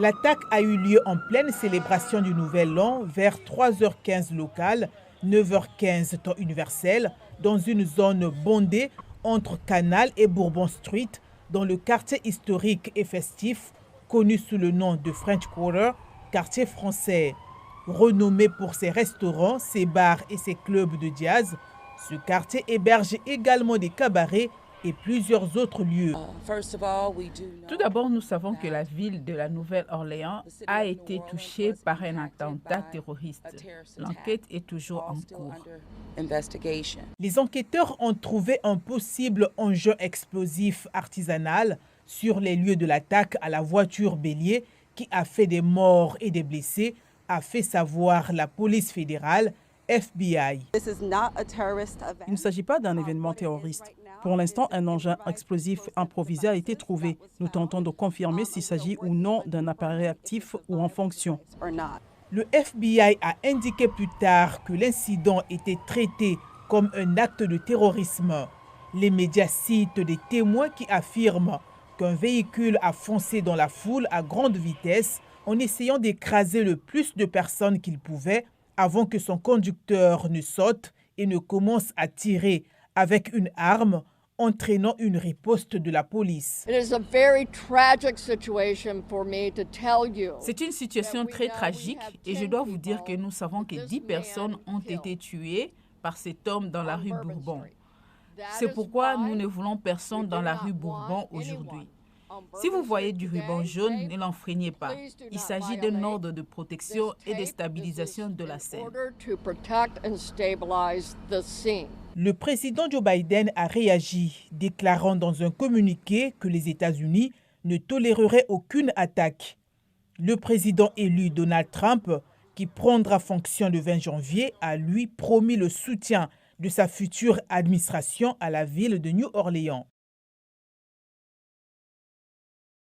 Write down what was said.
L'attaque a eu lieu en pleine célébration du Nouvel An vers 3h15 locale, 9h15 temps universel, dans une zone bondée entre Canal et Bourbon Street, dans le quartier historique et festif connu sous le nom de French Quarter, quartier français. Renommé pour ses restaurants, ses bars et ses clubs de jazz, ce quartier héberge également des cabarets et plusieurs autres lieux. Tout d'abord, nous savons que la ville de la Nouvelle-Orléans a été touchée par un attentat terroriste. L'enquête est toujours en cours. Les enquêteurs ont trouvé un possible engin explosif artisanal sur les lieux de l'attaque à la voiture bélier qui a fait des morts et des blessés, a fait savoir la police fédérale, FBI. Il ne s'agit pas d'un événement terroriste. Pour l'instant, un engin explosif improvisé a été trouvé. Nous tentons de confirmer s'il s'agit ou non d'un appareil actif ou en fonction. Le FBI a indiqué plus tard que l'incident était traité comme un acte de terrorisme. Les médias citent des témoins qui affirment qu'un véhicule a foncé dans la foule à grande vitesse en essayant d'écraser le plus de personnes qu'il pouvait avant que son conducteur ne saute et ne commence à tirer avec une arme, entraînant une riposte de la police. C'est une situation très tragique et je dois vous dire que nous savons que 10 personnes ont été tuées par cet homme dans la rue Bourbon. C'est pourquoi nous ne voulons personne dans la rue Bourbon aujourd'hui. Si vous voyez du ruban jaune, ne l'enfreignez pas. Il s'agit d'un ordre de protection et de stabilisation de la scène. Le président Joe Biden a réagi, déclarant dans un communiqué que les États-Unis ne toléreraient aucune attaque. Le président élu Donald Trump, qui prendra fonction le 20 janvier, a lui promis le soutien de sa future administration à la ville de New Orleans.